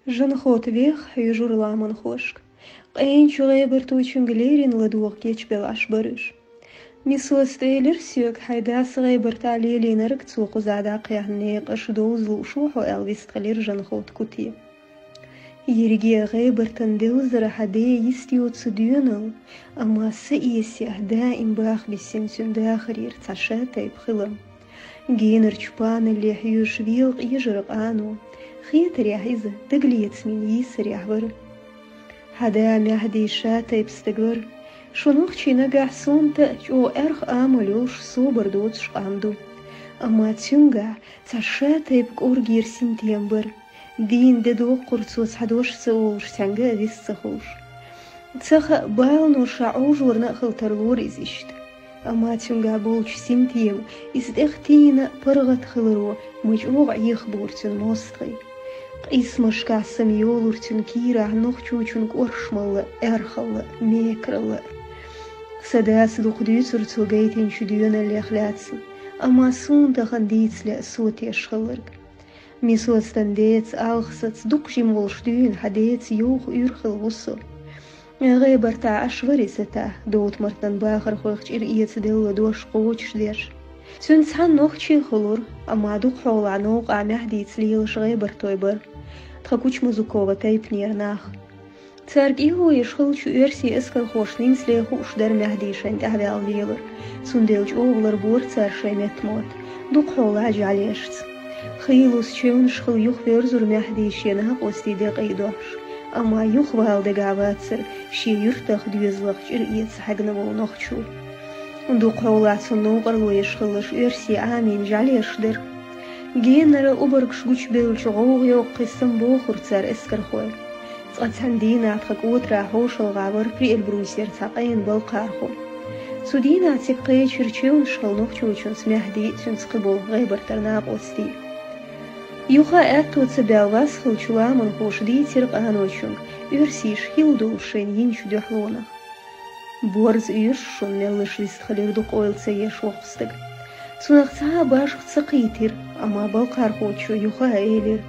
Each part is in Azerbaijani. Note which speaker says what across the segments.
Speaker 1: جن خوت ويخ يجور لامن خوشك قين شو غيبر توچن غليرين لدوق كيچ بلاش برش ميسوس تيلر سيوك حيداس غيبر تعليلي نرك تسوق زادا قيهني قش دوز لوشوحو الويس تخلير جن خوت كوتي يرجي غيبر تندوزر حدي يستيو تسديونل أما سئيسي دائم باخ بسنسون داخرير تشاتي بخلم جينر چپان اللي حيوش ويلق يجرق آنو خيط ريحيزة تقليت من يسر يحبر حدا مهدي شاتي بستقبر شنوخشي نقع سون تأج او ارخ آملوش صوبر دوتش قامدو أما تنقع تشاتي بقور جير سنتيمبر دين ددو قرصوص حدوش سووش تنقع ديس سخوش تخ بالنو شعوش ورنقل ترلور إزيشت أما تنقع بولش سنتيم إزد اختينا برغت خلرو مجوع يخبورتن موستغي قيس مشكع سميولورتن كيرا نوخشوچن قرشمال ارخل ميكرل سداس لقدوسر توغيتن شديون اللي خلاتسن أما سون دخن ديتس لأسوتي أشخلرق ميسوستن ديتس آلخساتس دوكجيم والشديون حديتس يوخ يرخل وصل غيبر تاع أشوري ستا دوت مرتن باخر خوخش إرئيت دل دوش قوتش ديش سنسان نوخشي خلور أما دوق حول عنوق عمهدي تسليلش غيبر تويبر تخكوش مزوكوة تايب نيرناخ تارك إيهو يشخل شو إرسي إسكال خوشنين سليخوش در مهدي شاين تهدي الفيلر سندلج أوغلر بور تار شايمت موت دوق حول عجي عليشت خيلوس شون شخل يخ بيرزور مهدي شينها قوستي ديق ايدوش أما يخوال دقاواتسر شي يرتخ دوزلخ جرئيت سحقنبو نوخشو دوق حولات سنوغر ويشخلش إرسي آمين جاليش در جينر أبرقش قوش بيلش غوغيو قسم بوخر تار اسكر خوي تقتن دينا تخكوت راحوش الغابر بري البروسير تاقين بالقارخو سودينا تبقي شرچون شخل نوخشوچون سمهدي تنسقبو غيبر ترناق وستي يوخا اتو تبالواس خلچوا من خوش دي ترق آنوچون إرسيش هيلدوشين ينشو دحلونخ بورز يشون نلش لستخلير دوق اويل تسيش وقستق تنقتها باش تسقيتر أما بالقارخوچو يوخا ايلر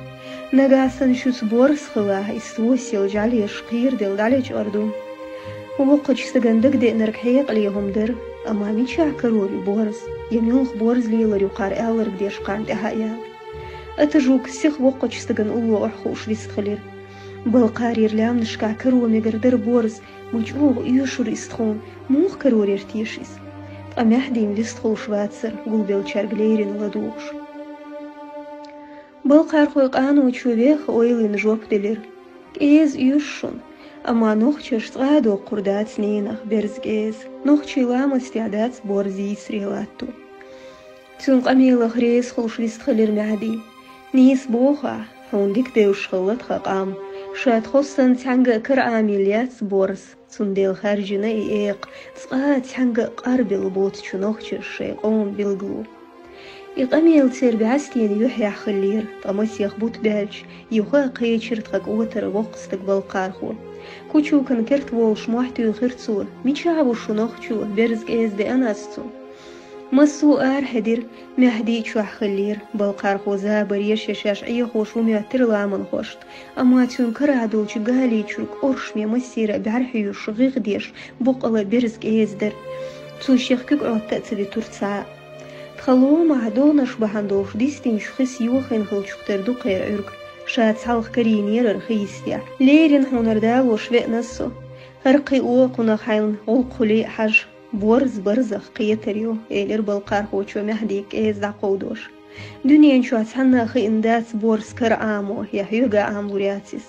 Speaker 1: نقاسن شوت بورز خلاه استوسيل جالي شقير دل داليج أردو ووقج سقندق دي نركحيق ليهم در أما ميشا كروري بورز يميونخ بورز ليلر يقار آلر بديش قاند اهايا أتجوك سيخ وقج سقن أولو أرخوش لستخلير بالقارير لام نشكا كرو مقردر بورز مجوغ يشور استخون موخ كرور ارتيشيس أمهديم لستخل شواتسر قلبيل شارقليرين لدوغش بالقارخويق آنو تشوبيخ أويلين جوب دلير إيز يشون أما نوخشش تغادو قردات نينخ برزق إيز نوخشي لام استعداد بورزي سريلاتو تنق أميلخ ريس خلش لستخلير مهدي نيس بوخا هونديك ديوش خلط خاقام شاد خصن تحنق كر عامليات بورس تنديل خارجنا إيق تسقا تحنق قارب البوت شنوخشش شيقون بالقلو إقاميل تير بعستين يحيا خلير طمس يخبوت بالج يوخا قيشر تقوتر وقستك بالقارخو كوچو كنكرت والش موحتو خرتسو ميشعبو شنوخشو برزق إيز دي أناستو مسو هدير مهدي شوح خلير بالقارخو زابر يششاش أي خوش ومياتر لامن خوشت أما تنكر عدولش قالي تشوك أرشمي مسيرة بعرحيوش غيغ ديش بقلة برزق إيزدر تشوشيخ كيك عوتا تبي تورتسا تخلوه مع دونش بحندوش ديستين شخص يوخين خلشوكتر دو قير عرق شاد سالخ كرينير رخيستيا ليرين هونر داوش ويق نسو هرقي اوقنا خاين غلقلي حج بورز برزخ قيتريو إيلر بالقارخوچو مهديك إيز داقودوش دنيا شو أتحنا خي إنداس بورز كر آمو يحيوغا آمورياتيس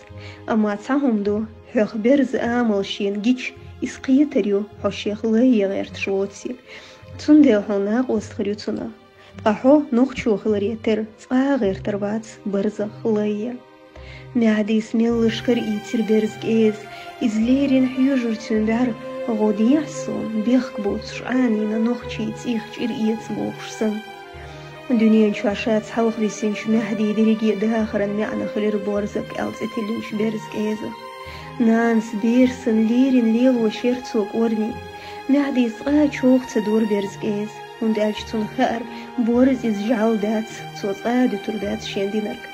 Speaker 1: أما تساهم دو حيخ برز آمو شين جيش إس قيتريو حوشيخ لهي غير تشوتسي تنديو هناق وستخريو تنا أحو نوخشو خلريتر غير تربات برزخ لهي مهدي سميلش كر إيتر برزق إيز إزليرين حيوجر تنبعر غودي يحسون بيخبوتش عانينا نوخشي تيخش إرئيت بوخشسن دنيا شواشات حلق بيسنش مهدي دريجي داخرا معنا خلير بورزك ألت اتلوش برزق إيزا نانس بيرسن ليرين ليل وشيرتوك ورني مهدي صغا شوخ تدور برزق إيز وندالش تنخار بورز إز جعل دات صوت غادو تردات شين دينرك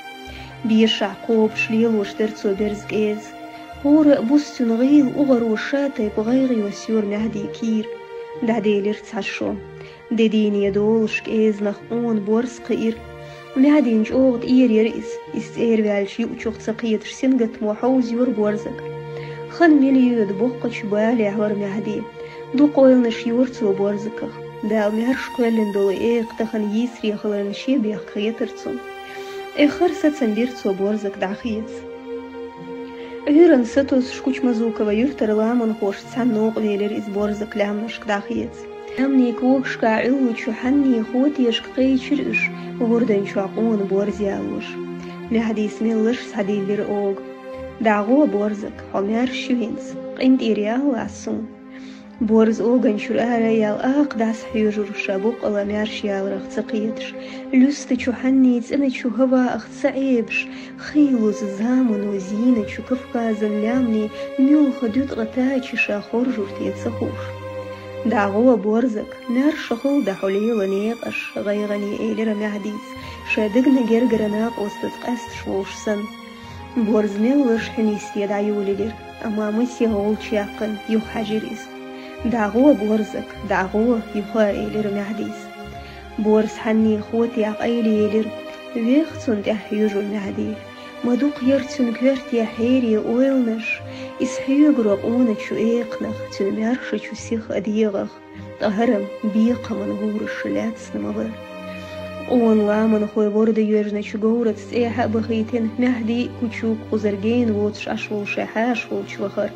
Speaker 1: بيشع قوب شليل وشترتو برزق إيز هور بوستن غيل أغرو شاتي بغيغي وسيور مهدي كير دعدي لرتعشو ددين يدولشك إيز نخون بورس قير مهدي نجوغد إير يرئيس إستير بالش يوچوغ تقيتر سنغت موحوز يور بورزق خن مليود بوقش بالي عور مهدي دو قويلنش يورتو بورزقه دا مهرش قويلن دولي إيق تخن يسري خلرن شيبيخ قيترتو إخر ستسنديرتو بورزق دعخيز عيرن ستوس شكوش مزوكا ويرتر لامن خوش تسنوق ويلر إز بورزق لامنشك دعخيز أمني كوكش كاعلو شو حني خوتي يشك قيشرش ووردن شو عقون بورزيالوش مهدي سميلش سعدي لير أوغ دعغو بورزق حمير شوينز قيند إيريال عسون بورز أوغن شو ريال آق داس حيوجر شابوق ألا مارشيال رخ تقيتش لست شو حني تسمت شو هوا أخت سعيبش خيلوز زامن وزينة شو كفكازن لامني ميو خدوت غتايش شاخور جورتيت سخوش دعغو بورزق نار شخول دحوليل نيقش غيغني إيلر مهديس شادقنا جرجرناق وستتقست شوش سن بورز ميلش حنيس يدعيولي لير أما مسي هول شاقن يو حجريس دعغو بورزق دعغو يخوا إيلر مهديس بورز حني خوتي عقايلي إيلر ويختن تحيوجو المهدي مدوق يرتن كورتي حيري أويلنش إسحيوغرق أونت شو إيقنخ تنمارش شو سيخ أديغخ طهرم بيقا منغور الشلات سنمغر أون لامن خوي بورد يوجنا شو غورت سيحا بخيتين مهدي كوچوك قزرگين ووتش أشول شحاش ووتش وخر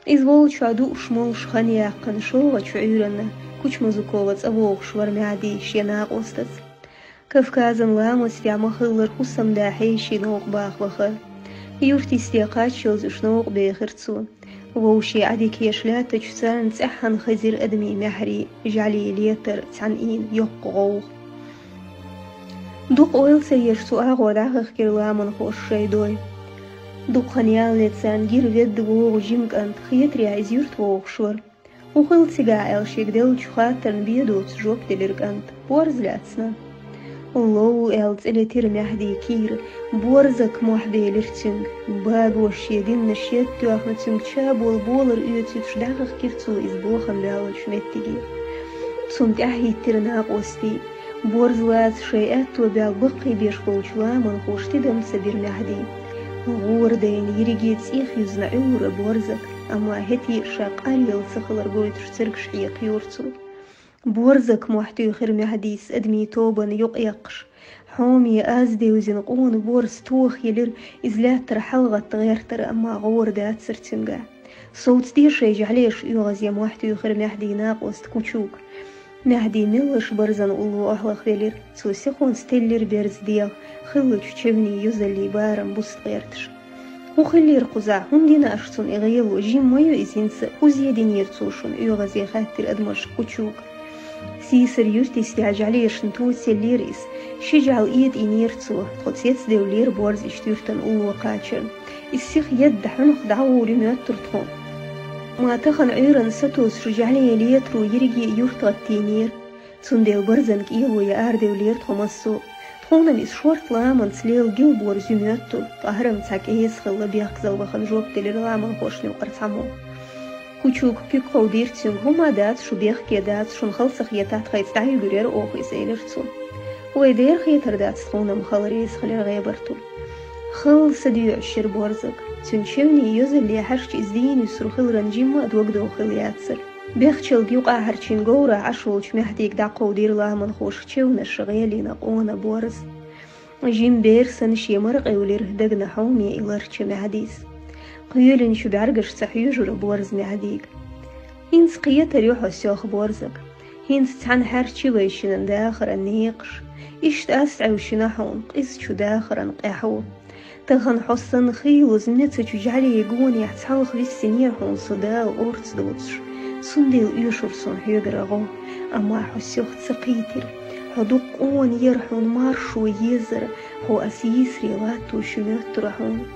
Speaker 1: إزوال شادو شمولش خانياقن شوغا شو عيرنا كوچ مزوكوغت أبوغ شوار مهدي شيناق وستت كفكازم لامس في عمخلر خصم داحيشي نوق باخ بخر يورتي استيقات شوز شنوق بيخرتسون ووشي عديك يشلات تجسان تسحن خزير أدمي محري جعلي ليتر تعنين يقغوغ دوق أويل سيشتو أغو داخخ كرلامن خوش شايدوي دوق خنيال لتسان جير فيد غوغ جيمك أنت خيتري عزيرت ووغ شور وخل تيقا ألشيك دل چخاترن بيدوت جوك دلرق أنت بورز لاتسنا الله ألت إلي تير مهدي كير بورزك محدي لرتنج باق وشيدين نشيت تواخ نتنج شاب والبولر إيوتي تشداخخ كيرتو إزبوخن داول شمتتجير تسمت أحي تيرناق وستي بورز لات شيئات وبيال بقي بيشغل شلامن خوش تدم سبير مهدي غوردين يريجيت إيخ يزنع عور بورزك أما هتي شاق أريل سخلر بويت شترق شحيق يورتو بورزك محتوي خير مهديس أدمي توبن يقيقش حومي أزدي وزنقون بورز توخ يلر إزلات ترحلغة تغير تر أما غور دات سرتنقع صوت دير شي جعليش يغزي محتوي خير مهدي ناقوست كوچوك مهدي ملش برزن أولو أهلخ ديلر سوسيخون ستيلر بيرز ديال خلج تشبني يزلي بارم بوست غيرتش وخلي رقزع هندينا أشتون إغيلو جيم مايو إزينس وزيادين يرتوشون يغزي خاتر أدمش كوچوك سيسر يرتي استعجاليش نتوتي الليريس شجعل إيد إنيرتو خطيت دولير بورز اشتيرتن أولو قاتشن السيخ يد حنخ دعوو لميترتخون ما تخن عيرن ستوس شجعلي ليترو يرجي يرتغ التينير تنديل برزنك إيلو يا أردو ليرتخو مصو تخونا ميس شورت لامن سليل جيل بورز يميتو طهرم تاك إيس خلا بيخزل وخنجوب دلير لامن خوشني وقرتعمو كوچوك بيقو ديرتين هما دات شو بيخكي دات شو نخلص خياتات خيت دعي برير أوخي سيلرتو ويدير خيتر دات تخونا مخالريس خلير غيبرتو خل سديو عشر بورزك تنشوني يوزل لي حرش إزدين يسرو خل رنجيم وأدوغدو خل ياتسر بيخشل بيوقع هرچين غورا عشولش مهديك داقو دير لامن خوش تشونا شغيلي نقونا بورز جيم بيرسن شي مرقي وليرهدقنا حومي إلارش مهديس قيولن شو بعرقش سحيوجر بورز مهديك هينس قيتا ريوحو سيوخ بورزك هينس تحن حرشي ويشنن داخر النيقش إشت أسعى وشنحون قيس شو داخر انقاحو تغن حسن خيلو زمنتك جعلي يقون يحتحلق في السنير هون صداو أورتس دوتش سنديل يشور سون هيغرغو أما حسيوخ تسقيتر هدوق قون يرحون مارشو يزر هو أسيسري لاتو شميترحون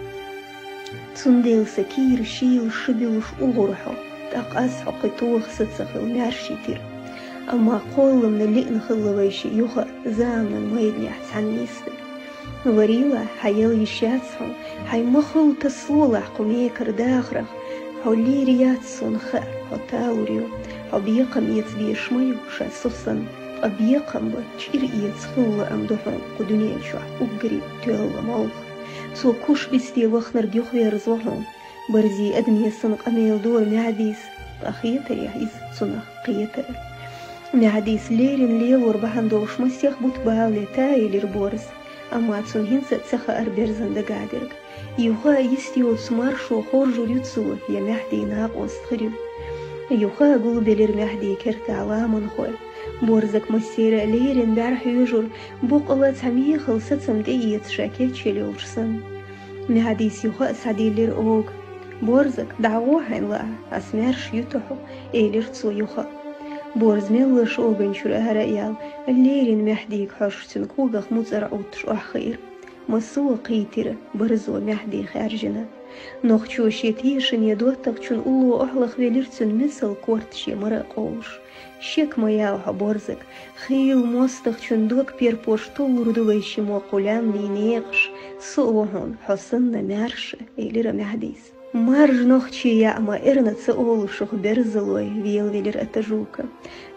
Speaker 1: سنديل سكير شيل شبيلش أغرحو تاق أسحو قطوخ ستسخل مارشيتر أما قول من اللي نخلويشي يوخا زامن ميدني أحتحن نيستر وريلا حيل يشاتسهم حي مخل تصولح قميكر داخرخ حولي رياتسون خر حتاوريو حبيقم يتبيش ميو شاسوسن أبيقم بتشير يتخل أمدحون قدنيا شوح أقري تيولا موخ سو كوش بستي وخنر ديوخ ويرزوحون برزي أدمي سنق أميل دور معديس أخيتر يحيز سنق قيتر معديس ليرين ليور بحن دوش مسيخ بوت باولي تاي لربورز أما تسون هنسا تسخى أربرزن دقادرق يوخا يستيو سمارشو خورجو ليتسو يا محدي ناقو استخريو يوخا قلبي لير محدي كرت علامن خوي بورزك مسيرة ليرين بارح يجور بوق الله تاميه خلصتم ديت شاكيت شليوشسن معديس يوخا سعدي لير أوغ بورزك دعووهن لا أسمارش يتحو إيليرتسو يوخا بورز ميلش أوغن شرها رأيال الليرين محديك حشتن كوغخ مزرع أوتش أخير مسوى قيتر برزو محدي خارجنا نوخشوش يتيشن يدوتك شن أولو أحلخ ويليرتن مثل كورتشي مرقوش شك مياوها بورزك خيل موستخ شن دوك بير بوشتول ردويشي موقولام نينيغش سوهن حسن مارش إلير محديس مارج نوخشي يأما إرنا تسأولوشوخ برزلوي ويلير أتجوكا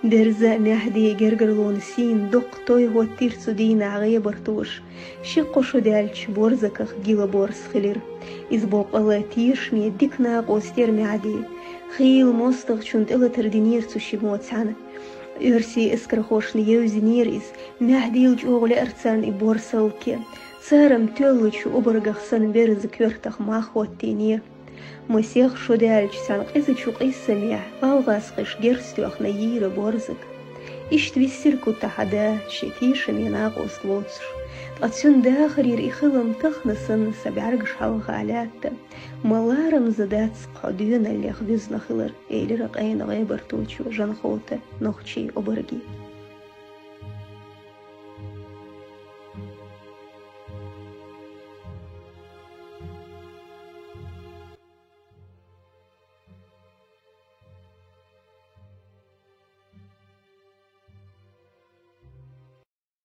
Speaker 1: برزا محدي جرجرلون سين دوق توي هو تيرسو دينا غيبرتوش شقوشو دالش بورزكخ جيلا بورس خلير إزبوق الله تيش مي ديكنا قوستير معدي خيل موستغ شنت إلا تردينير تسوشي موتسانا إرسي إسكرخوش نيوزي نيريس محدي الجوغل إرتسان إبورسالكي سارم تولوش أبرغخ سن برز كورتخ ماخواتينير مسيخ شو دالش سانق إذا شو قيسة ميح فالغاسقش جرستوخ نيير بورزك إشت بيسيركو تحدا شتيش ميناق أسلوتش أتسون داخر يريخلم تخنسن سبعرقش حلغالات ملارم زدات قديون اللي خبزنا خلر إيلي رقين غيبر توتشو جنخوته نوخشي أبرقي